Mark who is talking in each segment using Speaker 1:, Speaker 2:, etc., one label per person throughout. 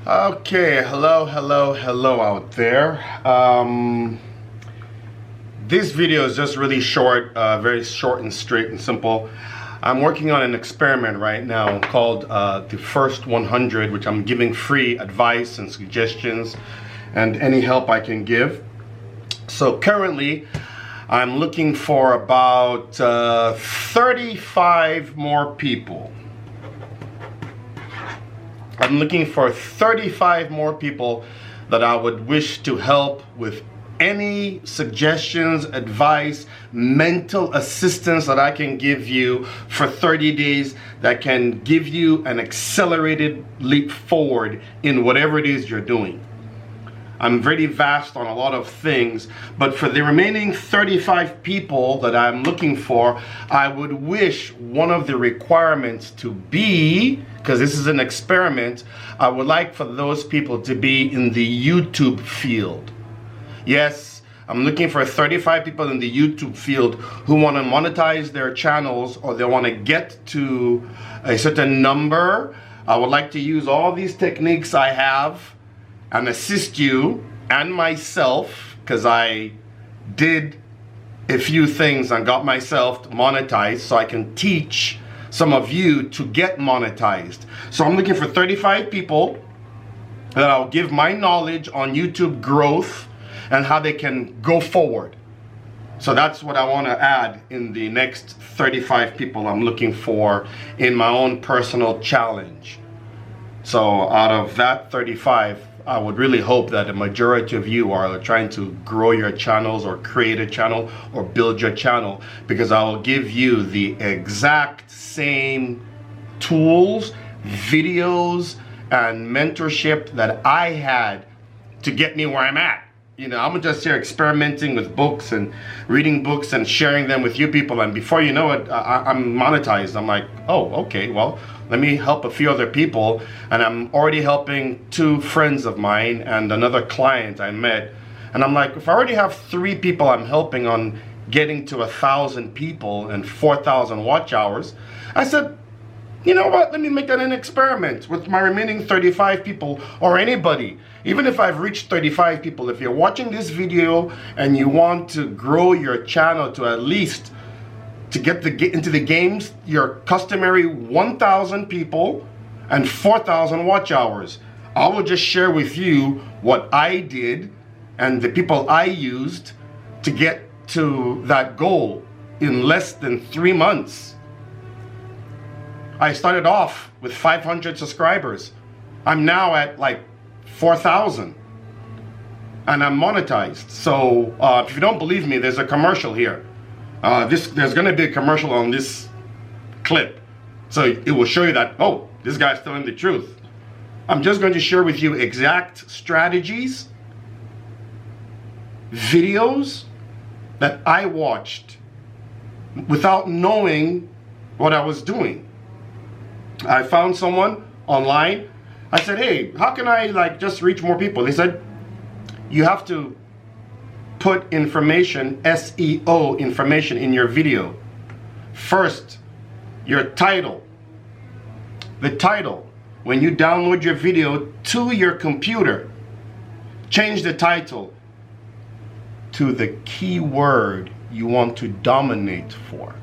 Speaker 1: Okay, hello out there. This video is just really short, very short and straight and simple. I'm working on an experiment right now called the First 100, which I'm giving free advice and suggestions and any help I can give. So currently, I'm looking for about 35 more people. I'm looking for 35 more people that I would wish to help with any suggestions, advice, mental assistance that I can give you for 30 days that can give you an accelerated leap forward in whatever it is you're doing. I'm very vast on a lot of things, but for the remaining 35 people that I'm looking for, I would wish one of the requirements to be, because this is an experiment, I would like for those people to be in the YouTube field. Yes, I'm looking for 35 people in the YouTube field who want to monetize their channels, or they want to get to a certain number. I would like to use all these techniques I have and assist you and myself, because I did a few things and got myself monetized, so I can teach some of you to get monetized. So I'm looking for 35 people that I'll give my knowledge on YouTube growth and how they can go forward. So that's what I want to add in the next 35 people I'm looking for in my own personal challenge. So out of that 35, I would really hope that a majority of you are trying to grow your channels or create a channel or build your channel, because I will give you the exact same tools, videos, and mentorship that I had to get me where I'm at. You know, I'm just here experimenting with books and reading books and sharing them with you people, and before you know it, I'm monetized. I'm like, oh, okay, well, let me help a few other people, and I'm already helping 2 friends of mine and another client I met, and I'm like, if I already have 3 people I'm helping on getting to 1,000 people and 4,000 watch hours, I said, you know what, let me make that an experiment with my remaining 35 people, or anybody. Even if I've reached 35 people, if you're watching this video and you want to grow your channel to at least to get into the games, your customary 1,000 people and 4,000 watch hours, I will just share with you what I did and the people I used to get to that goal in less than 3 months. I started off with 500 subscribers. I'm now at like 4,000 and I'm monetized. So if you don't believe me, there's a commercial here. There's going to be a commercial on this clip, so it will show you that, oh, this guy's telling the truth. I'm just going to share with you exact strategies, videos that I watched without knowing what I was doing. I found someone online. I said, hey, how can I just reach more people? They said, you have to put information, SEO information, in your video. First, your title. The title. When you download your video to your computer, change the title to the keyword you want to dominate for.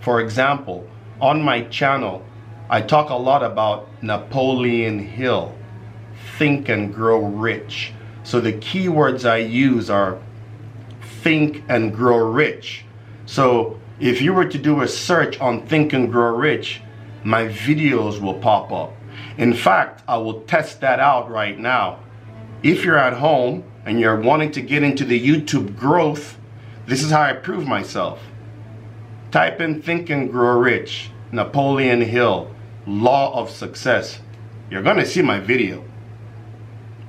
Speaker 1: For example, on my channel, I talk a lot about Napoleon Hill, Think and Grow Rich. So the keywords I use are Think and Grow Rich. So if you were to do a search on Think and Grow Rich, my videos will pop up. In fact, I will test that out right now. If you're at home and you're wanting to get into the YouTube growth, this is how I prove myself. Type in Think and Grow Rich, Napoleon Hill, Law of Success. You're gonna see my video.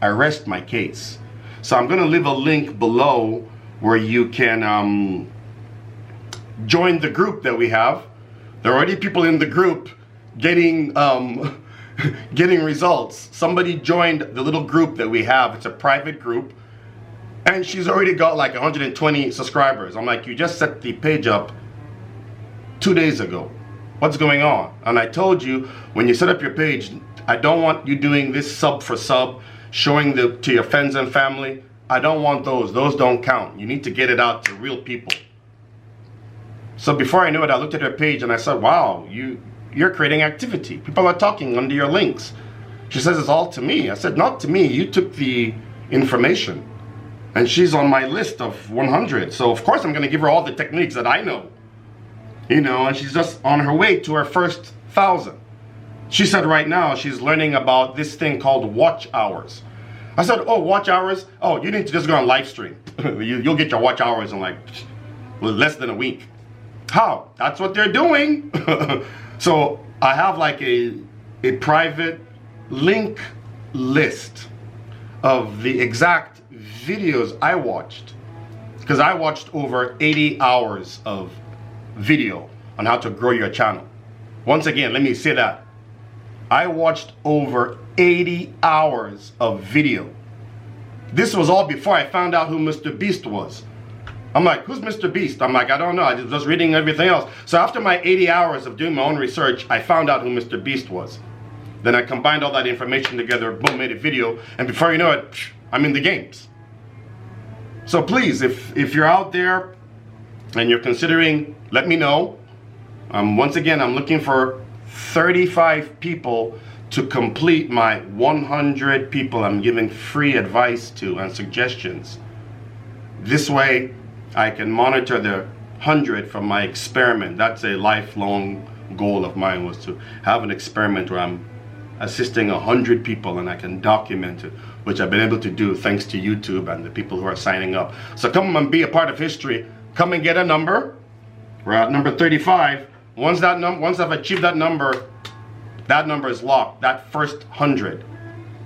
Speaker 1: I rest my case. So I'm gonna leave a link below where you can join the group that we have. There are already people in the group getting getting results. Somebody joined the little group that we have. It's a private group, and she's already got like 120 subscribers. I'm like, you just set the page up 2 days ago. What's going on? And I told you, when you set up your page, I don't want you doing this sub for sub, showing to your friends and family. I don't want those. Those don't count. You need to get it out to real people. So before I knew it, I looked at her page and I said, wow, you're creating activity. People are talking under your links. She says it's all to me. I said, not to me. You took the information. And she's on my list of 100. So of course I'm going to give her all the techniques that I know. You know, and she's just on her way to her first 1,000. She said right now she's learning about this thing called watch hours. I said, oh, watch hours? Oh, you need to just go on live stream. You'll get your watch hours in like less than a week. How? That's what they're doing. So I have like a private link list of the exact videos I watched, because I watched over 80 hours of video on how to grow your channel. Once again, let me say that I watched over 80 hours of video. This was all before I found out who Mr. Beast was. I'm like, who's Mr. Beast? I'm like, I don't know. I was reading everything else. So after my 80 hours of doing my own research, I found out who Mr. Beast was. Then I combined all that information together, boom, made a video, and before you know it, I'm in the games. So please, if you're out there and you're considering, let me know. Once again, I'm looking for 35 people to complete my 100 people I'm giving free advice to and suggestions. This way, I can monitor the 100 from my experiment. That's a lifelong goal of mine, was to have an experiment where I'm assisting 100 people and I can document it, which I've been able to do thanks to YouTube and the people who are signing up. So come and be a part of history. Come and get a number. We're at number 35. Once I've achieved that number is locked. That first 100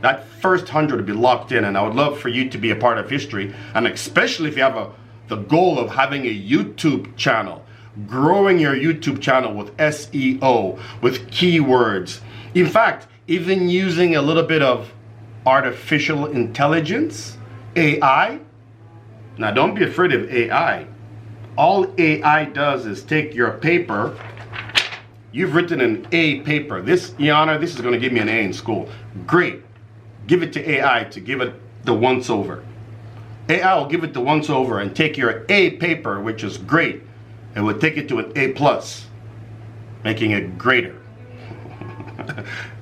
Speaker 1: will be locked in, and I would love for you to be a part of history, and especially if you have the goal of having a YouTube channel, growing your YouTube channel with SEO, with keywords. In fact, even using a little bit of artificial intelligence, AI. Now don't be afraid of AI. All AI does is take your paper. You've written an A paper. This, Your Honor, this is going to give me an A in school. Great. Give it to AI to give it the once over. AI will give it the once over and take your A paper, which is great, and will take it to an A plus, making it greater.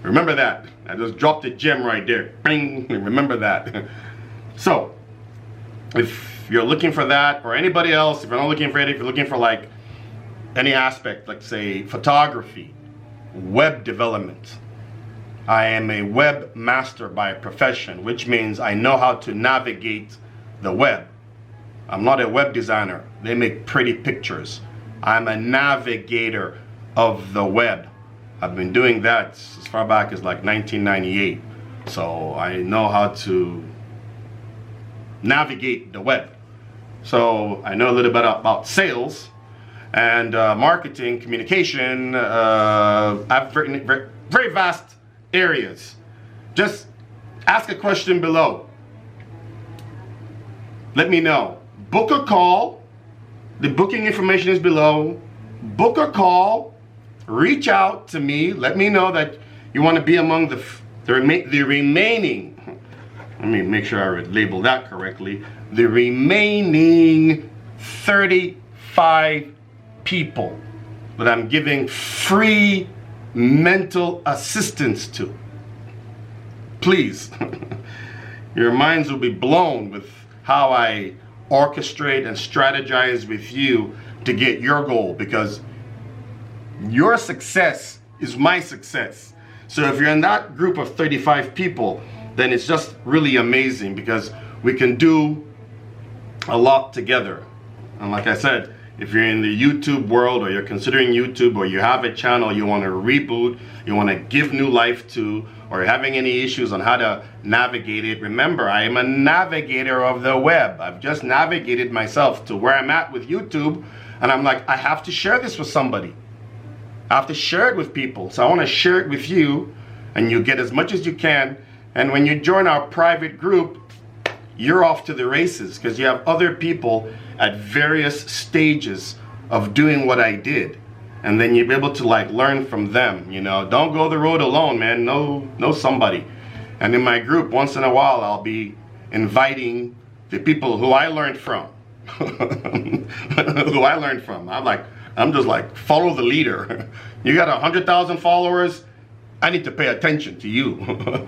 Speaker 1: Remember that. I just dropped a gem right there. Bing. Remember that. So, if you're looking for that, or anybody else, if you're not looking for it, if you're looking for like any aspect, like say photography, web development, I am a webmaster by profession, which means I know how to navigate the web. I'm not a web designer. They make pretty pictures. I'm a navigator of the web. I've been doing that as far back as like 1998. So I know how to navigate the web. So I know a little bit about sales and marketing, communication. I've written very vast areas. Just ask a question below. Let me know. Book a call. The booking information is below. Book a call. Reach out to me. Let me know that you want to be among the remaining. Let me make sure I label that correctly. The remaining 35 people that I'm giving free mental assistance to. Please, your minds will be blown with how I orchestrate and strategize with you to get your goal, because your success is my success. So if you're in that group of 35 people, then it's just really amazing, because we can do a lot together. And like I said, if you're in the YouTube world, or you're considering YouTube, or you have a channel you want to reboot, you want to give new life to, or you're having any issues on how to navigate it, remember, I am a navigator of the web. I've just navigated myself to where I'm at with YouTube, and I'm like, I have to share this with somebody. I have to share it with people. So I want to share it with you, and you get as much as you can. And when you join our private group, you're off to the races, because you have other people at various stages of doing what I did. and then you'll be able to like learn from them. You know, don't go the road alone, man. Know somebody. And in my group, once in a while, I'll be inviting the people who I learned from. Who I learned from. I'm just like, follow the leader. You got 100,000 followers, I need to pay attention to you.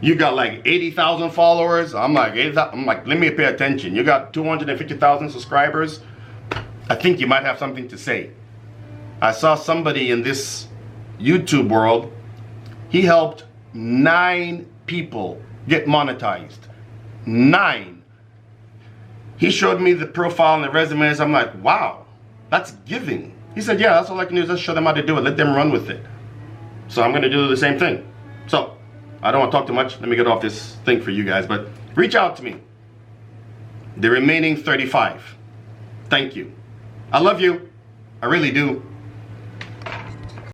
Speaker 1: You got like 80,000 followers, I'm like, let me pay attention. You got 250,000 subscribers, I think you might have something to say. I saw somebody in this YouTube world, he helped 9 people get monetized. 9. He showed me the profile and the resumes. I'm like, wow, that's giving. He said, yeah, that's all I can do is just show them how to do it. Let them run with it. So I'm going to do the same thing. So I don't want to talk too much. Let me get off this thing for you guys. But reach out to me. The remaining 35. Thank you. I love you. I really do.